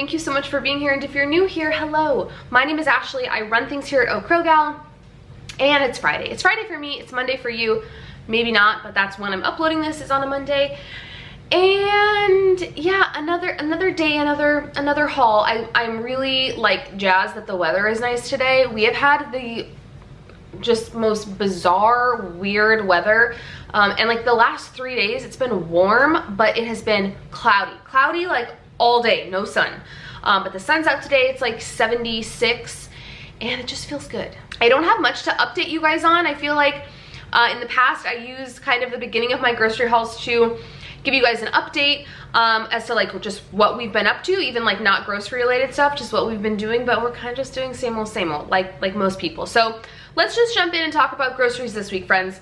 Thank you so much for being here, and if you're new here, hello. My name is Ashley. I run things here at Oak Crow Gal, and it's Friday. It's Friday for me, it's Monday for you. Maybe not, but that's when I'm uploading this, is on a Monday. And yeah, another day, another haul. I'm really like jazzed that the weather is nice today. We have had the just most bizarre, weird weather. And like the last 3 days, it's been warm, but it has been cloudy like all day, no sun. But the sun's out today, it's like 76, and it just feels good. I don't have much to update you guys on. I feel like in the past, I used kind of the beginning of my grocery hauls to give you guys an update as to like just what we've been up to, even like not grocery related stuff, just what we've been doing, but we're kind of just doing same old, like most people. So let's just jump in and talk about groceries this week, friends.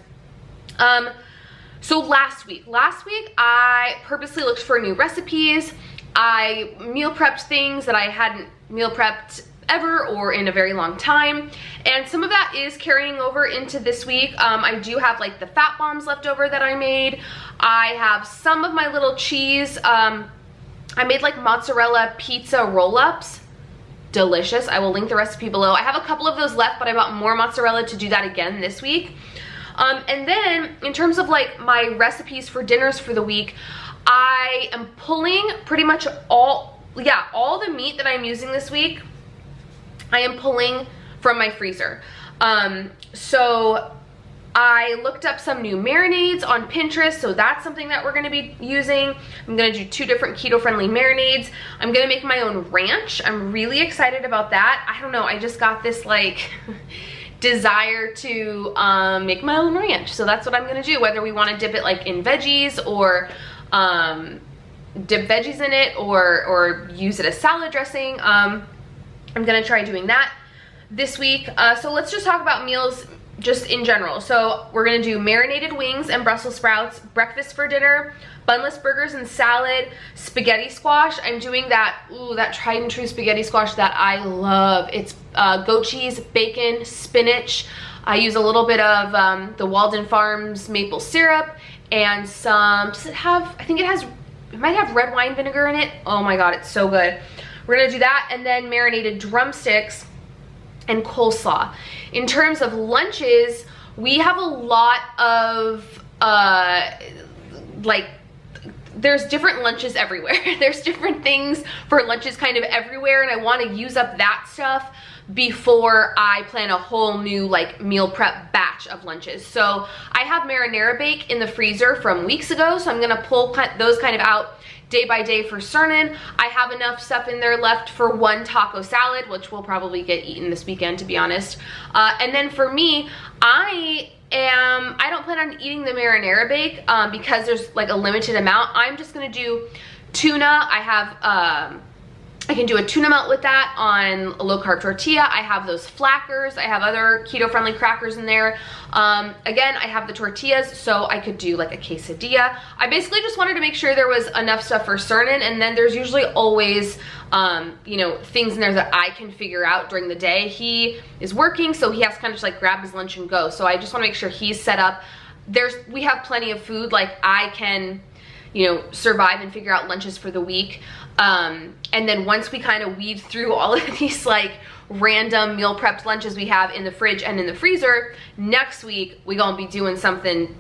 So last week I purposely looked for new recipes. I meal prepped things that I hadn't meal prepped ever or in a very long time, and some of that is carrying over into this week. I do have like the fat bombs left over that I made. I have some of my little cheese. I made like mozzarella pizza roll-ups. Delicious. I will link the recipe below. I have a couple of those left, but I bought more mozzarella to do that again this week. And then in terms of like my recipes for dinners for the week, I am pulling pretty much all the meat that I'm using this week, I am pulling from my freezer. So I looked up some new marinades on Pinterest, so that's something that we're gonna be using. I'm gonna do 2 different keto-friendly marinades. I'm gonna make my own ranch. I'm really excited about that. I don't know, I just got this like desire to make my own ranch. So that's what I'm gonna do, whether we wanna dip it like in veggies or dip veggies in it or use it as salad dressing. I'm gonna try doing that this week. So let's just talk about meals just in general. So we're gonna do marinated wings and Brussels sprouts, breakfast for dinner, bunless burgers and salad, spaghetti squash. I'm doing that, that tried and true spaghetti squash that I love. It's goat cheese, bacon, spinach. I use a little bit of the Walden Farms maple syrup and some, does it have, I think it might have red wine vinegar in it. Oh my God, it's so good. We're gonna do that, and then marinated drumsticks and coleslaw. In terms of lunches, we have a lot of like, there's different lunches everywhere. There's different things for lunches kind of everywhere, and I want to use up that stuff before I plan a whole new like meal prep batch of lunches. So I have marinara bake in the freezer from weeks ago, so I'm gonna pull those kind of out day by day for certain. I have enough stuff in there left for 1 taco salad, which will probably get eaten this weekend, to be honest. And then for me, I don't plan on eating the marinara bake because there's like a limited amount. I'm just gonna do tuna. I have I can do a tuna melt with that on a low-carb tortilla. I have those flackers. I have other keto-friendly crackers in there. Again, I have the tortillas, so I could do like a quesadilla. I basically just wanted to make sure there was enough stuff for certain, and then there's usually always, you know, things in there that I can figure out during the day. He is working, so he has to kind of just like grab his lunch and go. So I just want to make sure he's set up. We have plenty of food, like I can, you know, survive and figure out lunches for the week. And then once we kind of weed through all of these like random meal prepped lunches we have in the fridge and in the freezer, next week we gonna be doing something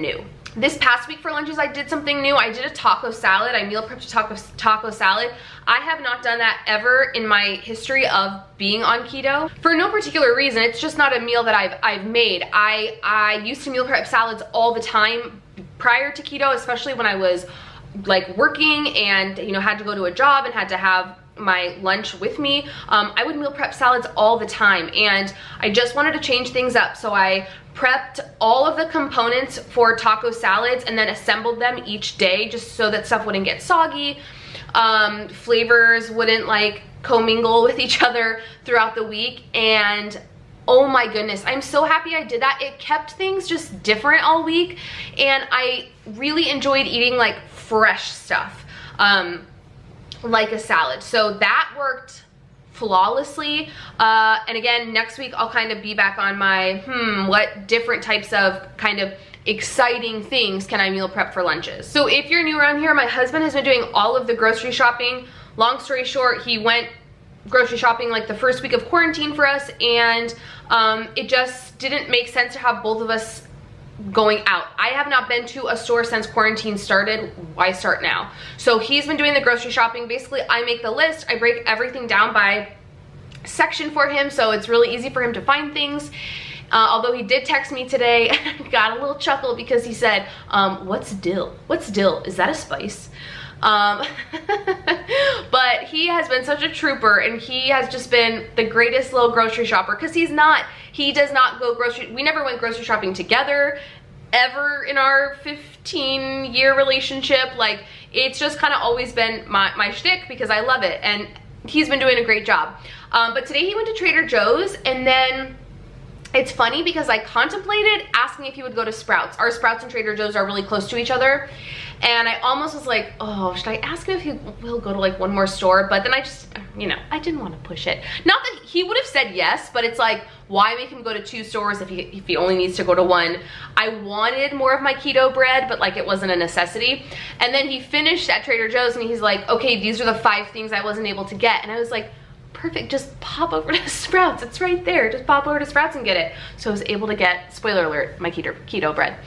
new. This past week for lunches, I did something new. I did a taco salad. I meal prepped a taco salad. I have not done that ever in my history of being on keto. For no particular reason, it's just not a meal that I've made. I used to meal prep salads all the time prior to keto, especially when I was like working and, you know, had to go to a job and had to have my lunch with me. I would meal prep salads all the time, and I just wanted to change things up. So I prepped all of the components for taco salads and then assembled them each day just so that stuff wouldn't get soggy. Flavors wouldn't like commingle with each other throughout the week, and oh my goodness, I'm so happy I did that. It kept things just different all week, and I really enjoyed eating like fresh stuff, like a salad. So that worked flawlessly. And again, next week I'll kind of be back on my, what different types of kind of exciting things can I meal prep for lunches. So if you're new around here, my husband has been doing all of the grocery shopping long story short, he went grocery shopping like the first week of quarantine for us, and it just didn't make sense to have both of us going out. I have not been to a store since quarantine started. Why start now? So he's been doing the grocery shopping. Basically, I make the list. I break everything down by section for him, so it's really easy for him to find things. Although he did text me today, I got a little chuckle because he said, what's dill? What's dill? Is that a spice? But he has been such a trooper, and he has just been the greatest little grocery shopper, because he does not go grocery, we never went grocery shopping together ever in our 15-year relationship. Like, it's just kind of always been my shtick, because I love it, and he's been doing a great job. But today he went to Trader Joe's, and then it's funny because I contemplated asking if he would go to Sprouts. Our Sprouts and Trader Joe's are really close to each other. And I almost was like, oh, should I ask him if he will go to like one more store? But then I just, you know, I didn't want to push it. Not that he would have said yes, but it's like, why make him go to 2 stores if he only needs to go to 1? I wanted more of my keto bread, but like it wasn't a necessity. And then he finished at Trader Joe's and he's like, okay, these are the 5 things I wasn't able to get. And I was like, perfect, just pop over to Sprouts. It's right there. Just pop over to Sprouts and get it. So I was able to get, spoiler alert, my keto bread.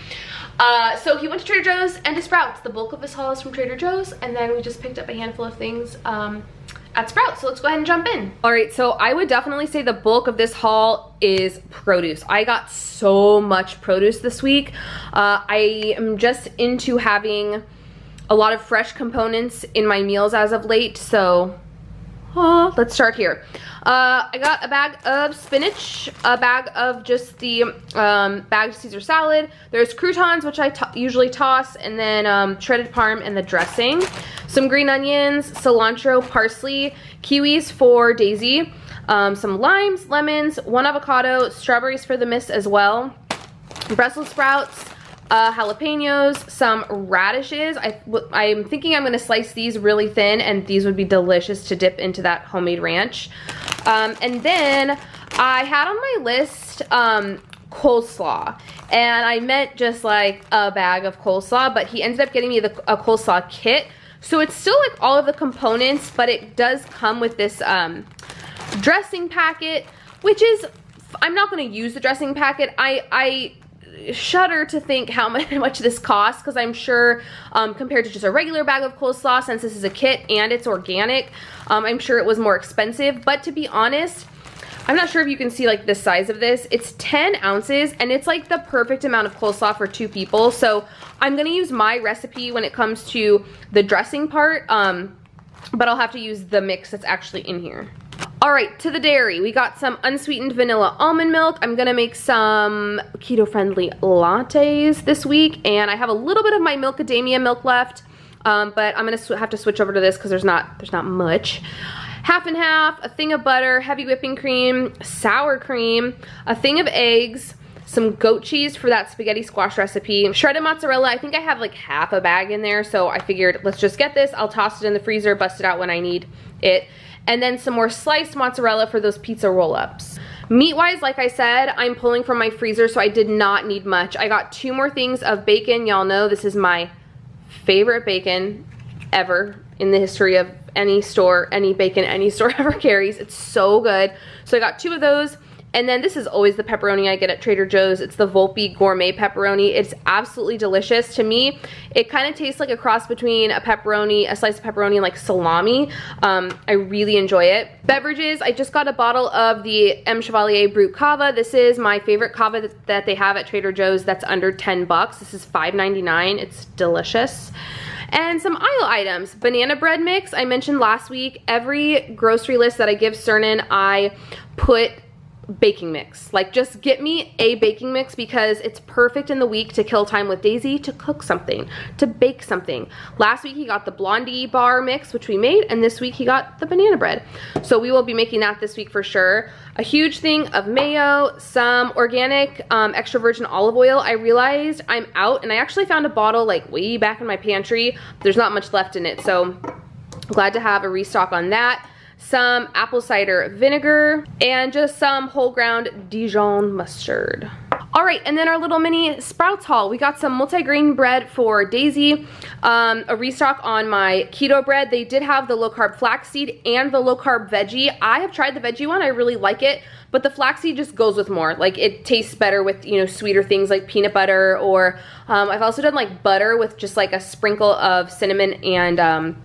So he went to Trader Joe's and to Sprouts. The bulk of his haul is from Trader Joe's, and then we just picked up a handful of things at Sprouts. So let's go ahead and jump in. All right, so I would definitely say the bulk of this haul is produce. I got so much produce this week. I am just into having a lot of fresh components in my meals as of late, so let's start here. I got a bag of spinach, a bag of just the bagged Caesar salad. There's croutons, which I usually toss, and then shredded parm and the dressing. Some green onions, cilantro, parsley, kiwis for Daisy, some limes, lemons, 1 avocado, strawberries for the miss as well, Brussels sprouts, jalapenos, some radishes. I'm thinking I'm going to slice these really thin, and these would be delicious to dip into that homemade ranch. And then I had on my list coleslaw, and I meant just like a bag of coleslaw, but he ended up getting me a coleslaw kit. So it's still like all of the components, but it does come with this dressing packet, which is, I'm not going to use the dressing packet. I shudder to think how much this costs, because I'm sure compared to just a regular bag of coleslaw, since this is a kit and it's organic, I'm sure it was more expensive. But to be honest, I'm not sure if you can see like the size of this. It's 10 ounces, and it's like the perfect amount of coleslaw for 2 people. So I'm gonna use my recipe when it comes to the dressing part, but I'll have to use the mix that's actually in here. All right, to the dairy. We got some unsweetened vanilla almond milk. I'm gonna make some keto-friendly lattes this week, and I have a little bit of my Milkadamia milk left, but I'm gonna have to switch over to this because there's not much. Half and half, a thing of butter, heavy whipping cream, sour cream, a thing of eggs, some goat cheese for that spaghetti squash recipe, shredded mozzarella. I think I have like half a bag in there, so I figured let's just get this. I'll toss it in the freezer, bust it out when I need it. And then some more sliced mozzarella for those pizza roll-ups. Meat-wise, like I said, I'm pulling from my freezer, so I did not need much. I got 2 more things of bacon. Y'all know this is my favorite bacon ever in the history of any store, any bacon any store ever carries. It's so good. So I got 2 of those. And then this is always the pepperoni I get at Trader Joe's. It's the Volpe Gourmet pepperoni. It's absolutely delicious. To me, it kind of tastes like a cross between a pepperoni, a slice of pepperoni, and like salami. I really enjoy it. Beverages, I just got a bottle of the M. Chevalier Brut Cava. This is my favorite cava that they have at Trader Joe's that's under 10 bucks. This is $5.99. It's delicious. And some aisle items. Banana bread mix, I mentioned last week. Every grocery list that I give Cernan, I put baking mix. Like, just get me a baking mix, because it's perfect in the week to kill time with Daisy, to cook something, to bake something. Last week he got the Blondie bar mix, which we made, and this week he got the banana bread. So we will be making that this week for sure. A huge thing of mayo, some organic extra virgin olive oil. I realized I'm out, and I actually found a bottle like way back in my pantry. There's not much left in it, so glad to have a restock on that. Some apple cider vinegar, and just some whole ground Dijon mustard. All right, and then our little mini Sprouts haul. We got some multigrain bread for Daisy, a restock on my keto bread. They did have the low-carb flaxseed and the low-carb veggie. I have tried the veggie one, I really like it, but the flaxseed just goes with more. Like, it tastes better with, you know, sweeter things like peanut butter, or I've also done like butter with just like a sprinkle of cinnamon and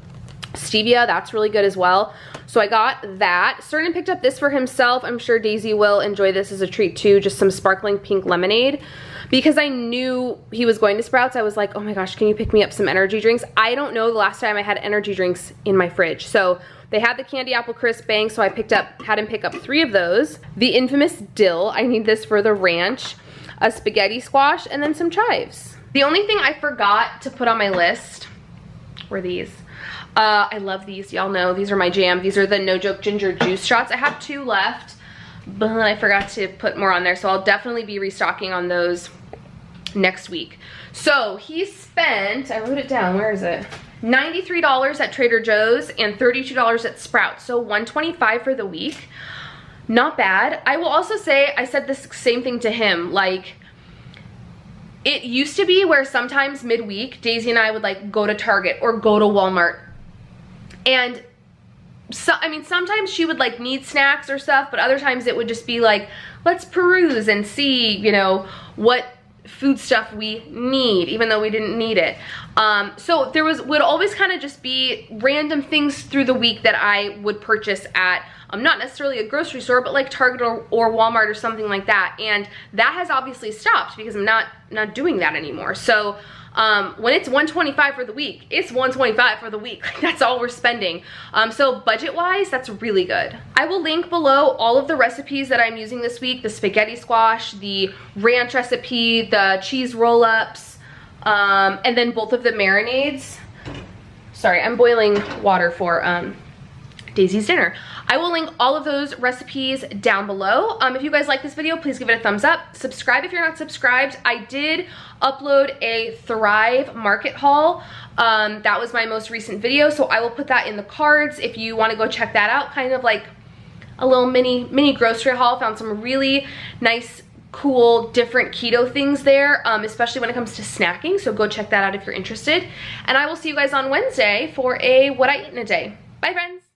stevia. That's really good as well. So I got that. Cernan picked up this for himself. I'm sure Daisy will enjoy this as a treat too. Just some sparkling pink lemonade. Because I knew he was going to Sprouts, I was like, oh my gosh, can you pick me up some energy drinks? I don't know the last time I had energy drinks in my fridge. So they had the candy apple crisp bang, so I had him pick up 3 of those. The infamous dill, I need this for the ranch. A spaghetti squash, and then some chives. The only thing I forgot to put on my list were these. I love these, y'all know, these are my jam. These are the No Joke Ginger Juice shots. I have 2 left, but I forgot to put more on there, so I'll definitely be restocking on those next week. So he spent, I wrote it down, where is it? $93 at Trader Joe's and $32 at Sprouts, so $125 for the week. Not bad. I will also say, I said this same thing to him, like, it used to be where sometimes midweek, Daisy and I would like go to Target or go to Walmart. And so, I mean, sometimes she would like need snacks or stuff, but other times it would just be like, let's peruse and see, you know, what food stuff we need, even though we didn't need it. So there would always kind of just be random things through the week that I would purchase at not necessarily a grocery store, but like Target or Walmart or something like that. And that has obviously stopped because I'm not doing that anymore. So when it's $125 for the week, it's $125 for the week. That's all we're spending. So budget-wise, that's really good. I will link below all of the recipes that I'm using this week: the spaghetti squash, the ranch recipe, the cheese roll-ups, and then both of the marinades. Sorry, I'm boiling water for Daisy's dinner. I will link all of those recipes down below. If you guys like this video, please give it a thumbs up. Subscribe if you're not subscribed. I did upload a Thrive market haul. That was my most recent video, so I will put that in the cards if you want to go check that out. Kind of like a little mini grocery haul. Found some really nice, cool, different keto things there, especially when it comes to snacking, so go check that out if you're interested. And I will see you guys on Wednesday for a What I Eat in a Day. Bye, friends.